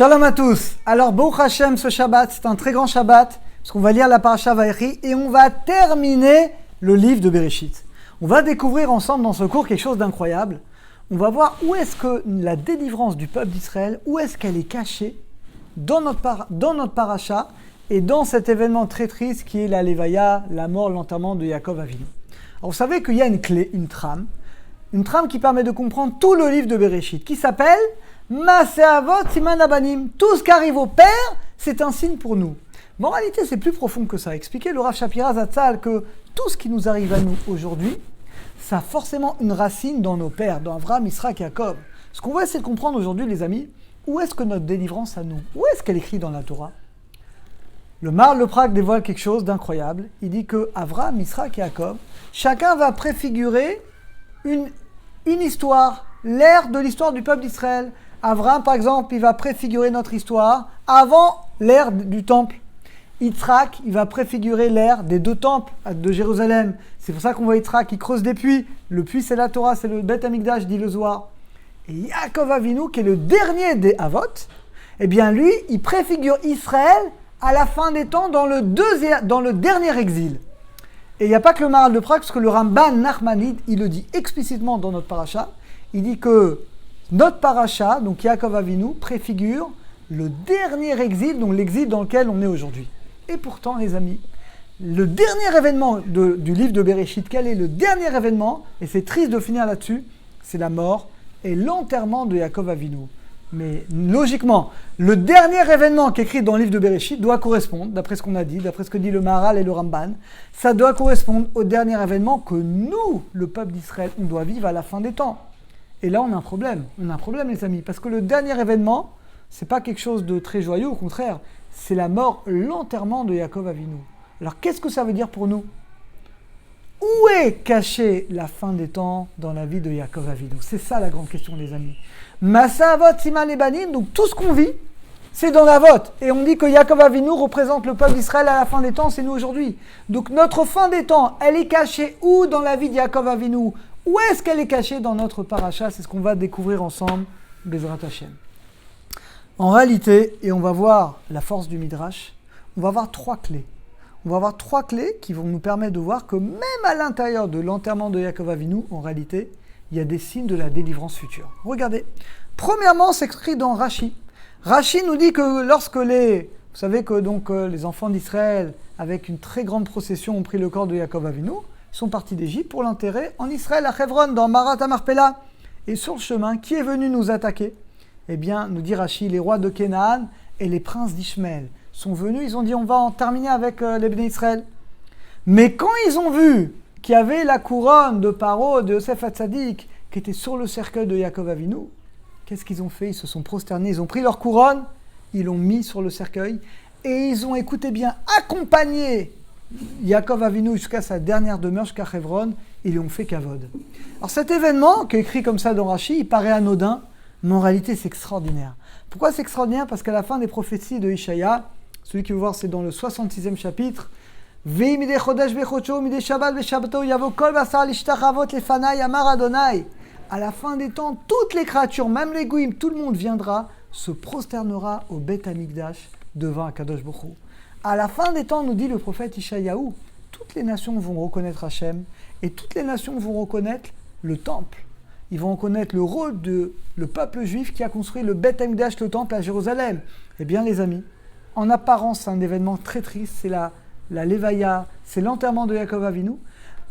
Shalom à tous. Alors, Baruch Hashem, ce Shabbat, c'est un très grand Shabbat, parce qu'on va lire la Parasha Vayechi et on va terminer le livre de Bereshit. On va découvrir ensemble dans ce cours quelque chose d'incroyable. On va voir où est-ce que la délivrance du peuple d'Israël, où est-ce qu'elle est cachée dans notre Parasha et dans cet événement très triste qui est la Levaya, la mort, l'enterrement de Yaakov Avinu. Alors, vous savez qu'il y a une clé, une trame qui permet de comprendre tout le livre de Bereshit, qui s'appelle Maaseh Avot Siman Abanim. Tout ce qui arrive au Père, c'est un signe pour nous. Mais en réalité, c'est plus profond que ça. Expliquer le Rav Shapira Zatzal que tout ce qui nous arrive à nous aujourd'hui, ça a forcément une racine dans nos pères, dans Avraham, Yitzhak et Jacob. Ce qu'on va essayer de comprendre aujourd'hui, les amis, où est-ce que notre délivrance à nous, où est-ce qu'elle est écrite dans la Torah? Le Maharal le Prak dévoile quelque chose d'incroyable. Il dit que Avraham, Yitzhak et Jacob, chacun va préfigurer une histoire, l'ère de l'histoire du peuple d'Israël. Avraham, par exemple, il va préfigurer notre histoire avant l'ère du temple. Yitzhak, il va préfigurer l'ère des deux temples de Jérusalem. C'est pour ça qu'on voit Yitzhak qui creuse des puits. Le puits, c'est la Torah, c'est le Beth Amikdash, dit le Zohar. Et Yaakov Avinu, qui est le dernier des Avot, eh bien lui, il préfigure Israël à la fin des temps dans le dernier exil. Et il n'y a pas que le Maharal de Prak, parce que le Ramban Nachmanide, il le dit explicitement dans notre paracha. Il dit que notre paracha, donc Yaakov Avinu, préfigure le dernier exil, donc l'exil dans lequel on est aujourd'hui. Et pourtant, les amis, le dernier événement du livre de Bereshit, quel est le dernier événement? Et c'est triste de finir là-dessus, c'est la mort et l'enterrement de Yaakov Avinu. Mais logiquement, le dernier événement qui est écrit dans le livre de Bereshit doit correspondre, d'après ce qu'on a dit, d'après ce que dit le Maharal et le Ramban, ça doit correspondre au dernier événement que nous, le peuple d'Israël, on doit vivre à la fin des temps. Et là, on a un problème. On a un problème, les amis, parce que le dernier événement, c'est pas quelque chose de très joyeux, au contraire, c'est la mort, l'enterrement de Yaakov Avinu. Alors, qu'est-ce que ça veut dire pour nous? Où est cachée la fin des temps dans la vie de Yaakov Avinu? C'est ça la grande question, les amis. Maaseh Avot Siman Abanim, donc tout ce qu'on vit, c'est dans la vote. Et on dit que Yaakov Avinu représente le peuple d'Israël à la fin des temps, c'est nous aujourd'hui. Donc notre fin des temps, elle est cachée où dans la vie de Yaakov Avinu? Où est-ce qu'elle est cachée dans notre paracha? C'est ce qu'on va découvrir ensemble, Bezrat Hashem. En réalité, et on va voir la force du Midrash, on va voir trois clés. On va avoir trois clés qui vont nous permettre de voir que même à l'intérieur de l'enterrement de Yaakov Avinu, en réalité, il y a des signes de la délivrance future. Regardez. Premièrement, c'est écrit dans Rashi. Rashi nous dit que lorsque vous savez que donc les enfants d'Israël, avec une très grande procession, ont pris le corps de Yaakov Avinu, ils sont partis d'Égypte pour l'enterrer en Israël, à Hebron, dans Marat Marpella. Et sur le chemin, qui est venu nous attaquer? Eh bien, nous dit Rashi, les rois de Canaan et les princes d'Ishmaël sont venus, ils ont dit on va en terminer avec les Bnei Israël. Mais quand ils ont vu qu'il y avait la couronne de Paro, de Yosef Hatzadik, qui était sur le cercueil de Yaakov Avinu, qu'est-ce qu'ils ont fait? Ils se sont prosternés, ils ont pris leur couronne, ils l'ont mis sur le cercueil, et ils ont, écoutez bien, accompagné Yaakov Avinu jusqu'à sa dernière demeure, jusqu'à Hebron, ils lui ont fait kavod. Alors cet événement, qui est écrit comme ça dans Rashi, il paraît anodin, mais en réalité c'est extraordinaire. Pourquoi c'est extraordinaire? Parce qu'à la fin des prophéties de Ishaïa, celui qui veut voir, c'est dans le 66e chapitre, à la fin des temps, toutes les créatures, même les goïms, tout le monde viendra, se prosternera au Beth Amikdash devant Akadosh Baruch Hu. À la fin des temps, nous dit le prophète Ishaïaou, toutes les nations vont reconnaître Hachem et toutes les nations vont reconnaître le temple. Ils vont reconnaître le rôle de le peuple juif qui a construit le Beth Amikdash, le temple à Jérusalem. Eh bien, les amis, en apparence, c'est un événement très triste, c'est la Levaya, c'est l'enterrement de Yaakov Avinu.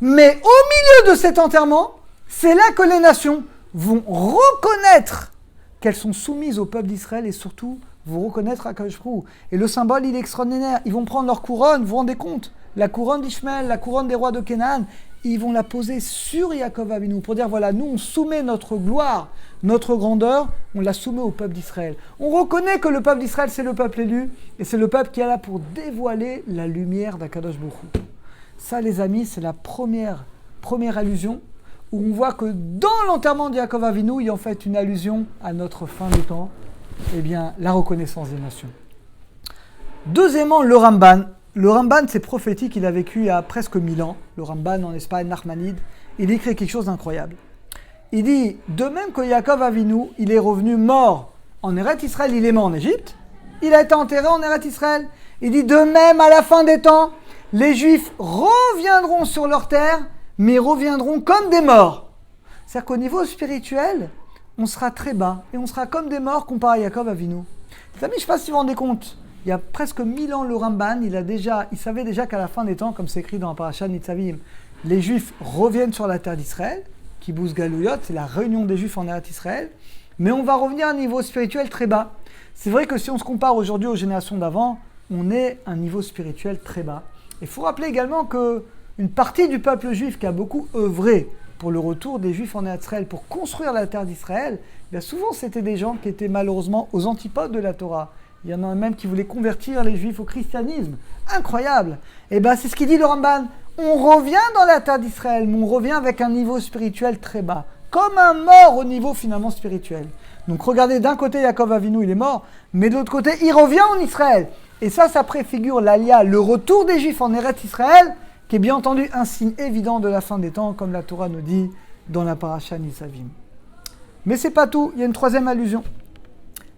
Mais au milieu de cet enterrement, c'est là que les nations vont reconnaître qu'elles sont soumises au peuple d'Israël et surtout vont reconnaître Akadosh Baruch Hu. Et le symbole, il est extraordinaire. Ils vont prendre leur couronne, vous vous rendez compte? La couronne d'Ishmaël, la couronne des rois de Canaan, ils vont la poser sur Yaakov Avinu pour dire voilà, nous on soumet notre gloire, notre grandeur, on la soumet au peuple d'Israël. On reconnaît que le peuple d'Israël c'est le peuple élu et c'est le peuple qui est là pour dévoiler la lumière d'Akadosh Baruch Hu. Ça les amis, c'est la première allusion où on voit que dans l'enterrement de Yaakov Avinu, il y a en fait une allusion à notre fin des temps, eh bien la reconnaissance des nations. Deuxièmement, le Ramban. Le Ramban, c'est prophétique, il a vécu il y a presque 1000 ans. Le Ramban en Espagne, Nachmanide, il écrit quelque chose d'incroyable. Il dit, de même que Yaakov Avinu, il est revenu mort en Eretz Israël, il est mort en Égypte, il a été enterré en Eretz Israël. Il dit de même à la fin des temps, les Juifs reviendront sur leur terre, mais reviendront comme des morts. C'est-à-dire qu'au niveau spirituel, on sera très bas et on sera comme des morts comparé à Yaakov Avinu. Les amis, je ne sais pas si vous vous rendez compte, il y a presque 1000 ans, le Ramban, il savait déjà qu'à la fin des temps, comme c'est écrit dans la Parashat Nitzavim, les Juifs reviennent sur la terre d'Israël, Kibbutz Galouyot, c'est la réunion des Juifs en Eretz Israël, mais on va revenir à un niveau spirituel très bas. C'est vrai que si on se compare aujourd'hui aux générations d'avant, on est à un niveau spirituel très bas. Il faut rappeler également qu'une partie du peuple juif qui a beaucoup œuvré pour le retour des Juifs en Eretz Israël, pour construire la terre d'Israël, bien souvent c'était des gens qui étaient malheureusement aux antipodes de la Torah. Il y en a même qui voulaient convertir les Juifs au christianisme. Incroyable. Et bien c'est ce qu'il dit le Ramban. On revient dans la terre d'Israël, mais on revient avec un niveau spirituel très bas. Comme un mort au niveau finalement spirituel. Donc regardez, d'un côté Yaakov Avinu il est mort, mais de l'autre côté il revient en Israël. Et ça préfigure l'Alia, le retour des Juifs en Eretz Israël, qui est bien entendu un signe évident de la fin des temps, comme la Torah nous dit dans la Parashat Nitzavim. Mais c'est pas tout, il y a une troisième allusion.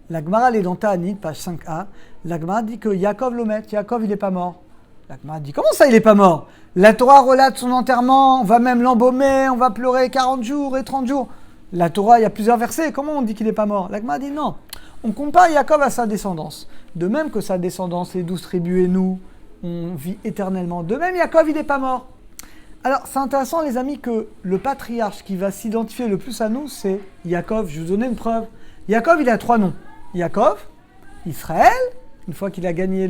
La Gemara, elle est dans Ta'anit, page 5a. La Gemara dit que Yaakov l'omet, Yaakov il n'est pas mort. La Gemara dit, comment ça il n'est pas mort? La Torah relate son enterrement, on va même l'embaumer, on va pleurer 40 jours et 30 jours. La Torah, il y a plusieurs versets, comment on dit qu'il n'est pas mort? La Gemara dit non. On compare Yaakov à sa descendance. De même que sa descendance, les 12 tribus et nous, on vit éternellement. De même, Yaakov, il n'est pas mort. Alors, c'est intéressant, les amis, que le patriarche qui va s'identifier le plus à nous, c'est Yaakov. Je vais vous donner une preuve. Yaakov, il a 3 noms. Yaakov, Israël, une fois qu'il a gagné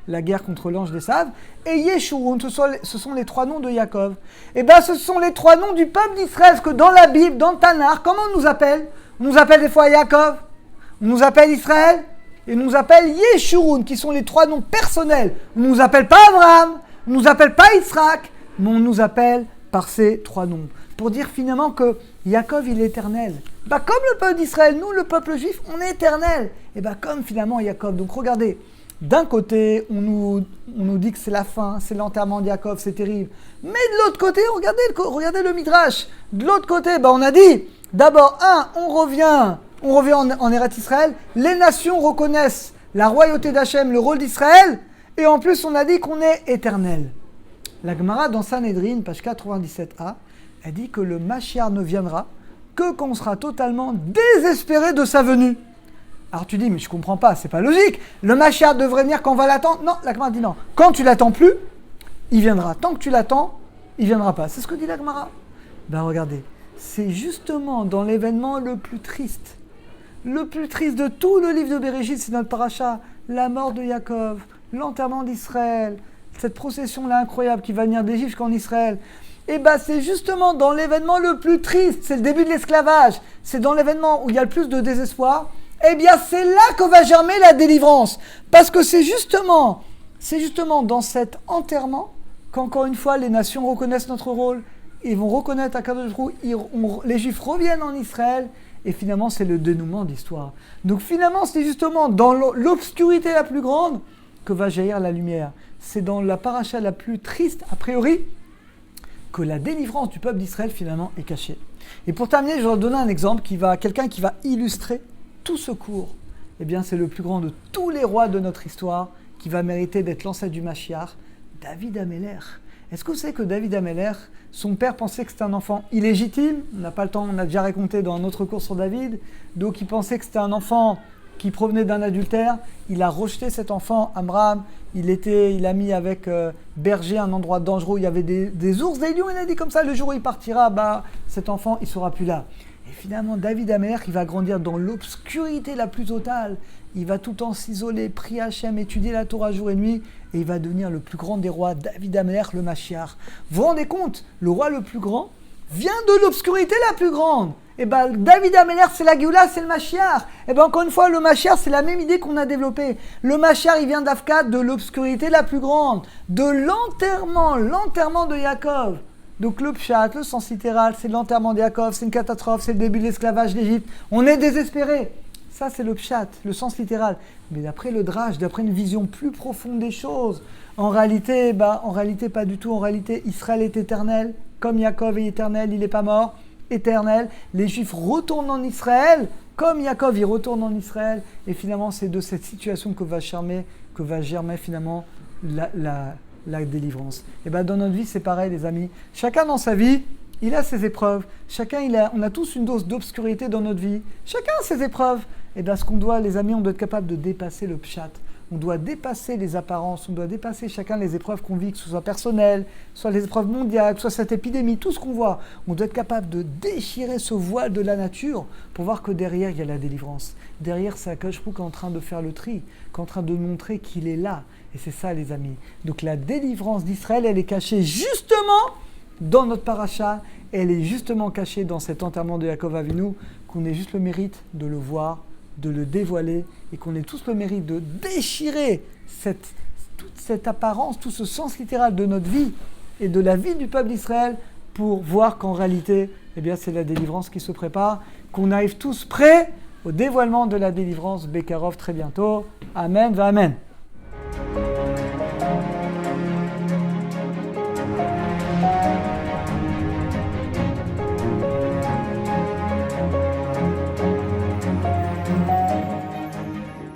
la guerre contre l'ange des Saves, et Yeshurun, ce sont les 3 noms de Yaakov. Et bien, ce sont les 3 noms du peuple d'Israël, parce que dans la Bible, dans le Tanakh, comment on nous appelle? On nous appelle des fois Yaakov, on nous appelle Israël, et on nous appelle Yeshurun, qui sont les 3 noms personnels. On ne nous appelle pas Abraham, on ne nous appelle pas Israël, mais on nous appelle par ces 3 noms. Pour dire finalement que Yaakov, il est éternel. Bah, comme le peuple d'Israël, nous, le peuple juif, on est éternel. Et bah, comme finalement Yaakov. Donc regardez, d'un côté, on nous dit que c'est la fin, c'est l'enterrement de Yaakov, c'est terrible. Mais de l'autre côté, regardez le Midrash. De l'autre côté, bah, on a dit, d'abord, on revient en Eretz Israël, les nations reconnaissent la royauté d'Hachem, le rôle d'Israël, et en plus on a dit qu'on est éternel. La Gemara dans Sanhedrin, page 97a, elle dit que le Mashiach ne viendra que quand on sera totalement désespéré de sa venue. Alors tu dis, mais je comprends pas, c'est pas logique. Le Mashiach devrait venir quand on va l'attendre. Non, la Gemara dit non. Quand tu l'attends plus, il viendra. Tant que tu l'attends, il viendra pas. C'est ce que dit la Gemara. Ben regardez, c'est justement dans l'événement le plus triste de tout le livre de Bereshit, c'est notre paracha, la mort de Yaakov, l'enterrement d'Israël, cette procession-là incroyable qui va venir d'Égypte jusqu'en Israël. Et bien c'est justement dans l'événement le plus triste, c'est le début de l'esclavage, c'est dans l'événement où il y a le plus de désespoir, eh bien c'est là que va germer la délivrance. Parce que c'est justement dans cet enterrement qu'encore une fois les nations reconnaissent notre rôle, ils vont reconnaître Akadosh Baruch Hu, les Juifs reviennent en Israël, et finalement c'est le dénouement de l'histoire. Donc finalement c'est justement dans l'obscurité la plus grande que va jaillir la lumière. C'est dans la paracha la plus triste, a priori, que la délivrance du peuple d'Israël finalement est cachée. Et pour terminer, je vais vous donner un exemple quelqu'un qui va illustrer tout ce cours. Eh bien, c'est le plus grand de tous les rois de notre histoire qui va mériter d'être l'ancêtre du Mashiach, David Améler. Est-ce que vous savez que David Améler, son père pensait que c'était un enfant illégitime? On n'a pas le temps, on a déjà raconté dans notre cours sur David. Donc il pensait que c'était un enfant qui provenait d'un adultère. Il a rejeté cet enfant, Amram. Il a mis avec berger un endroit dangereux où il y avait des ours, des lions. Il a dit comme ça, le jour où il partira, cet enfant, il ne sera plus là. Et finalement, David Améler, il va grandir dans l'obscurité la plus totale. Il va tout le temps s'isoler, prier Hachem, étudier la Torah jour et nuit. Et il va devenir le plus grand des rois, David Améler, le Mashiach. Vous vous rendez compte, le roi le plus grand vient de l'obscurité la plus grande. Et David Améler, c'est la Géoula, c'est le Mashiach. Et encore une fois, le Mashiach, c'est la même idée qu'on a développée. Le Mashiach, il vient d'Afka, de l'obscurité la plus grande, de l'enterrement de Yaakov. Donc le Pshat, le sens littéral, c'est l'enterrement de Yaakov, c'est une catastrophe, c'est le début de l'esclavage d'Égypte. On est désespéré. Ça, c'est le Pshat, le sens littéral. Mais d'après le Drash, d'après une vision plus profonde des choses, en réalité, pas du tout. En réalité, Israël est éternel, comme Yaakov est éternel, il n'est pas mort. Éternel, les Juifs retournent en Israël, comme Yaakov, il retourne en Israël, et finalement, c'est de cette situation que va germer finalement la délivrance. Et bien, dans notre vie, c'est pareil, les amis. Chacun dans sa vie, il a ses épreuves. On a tous une dose d'obscurité dans notre vie. Chacun a ses épreuves. Et bien, ce qu'on doit, les amis, on doit être capable de dépasser le pshat. On doit dépasser les apparences, on doit dépasser chacun les épreuves qu'on vit, que ce soit personnelles, soit les épreuves mondiales, que ce soit cette épidémie, tout ce qu'on voit. On doit être capable de déchirer ce voile de la nature pour voir que derrière, il y a la délivrance. Derrière, c'est Akadosh Baruch Hu qui est en train de faire le tri, qui est en train de montrer qu'il est là. Et c'est ça, les amis. Donc la délivrance d'Israël, elle est cachée justement dans notre paracha. Elle est justement cachée dans cet enterrement de Yaakov Avinu, qu'on ait juste le mérite de le voir, de le dévoiler, et qu'on ait tous le mérite de déchirer toute cette apparence, tout ce sens littéral de notre vie et de la vie du peuple d'Israël pour voir qu'en réalité, eh bien, c'est la délivrance qui se prépare, qu'on arrive tous prêts au dévoilement de la délivrance Bekarov très bientôt. Amen, va amen.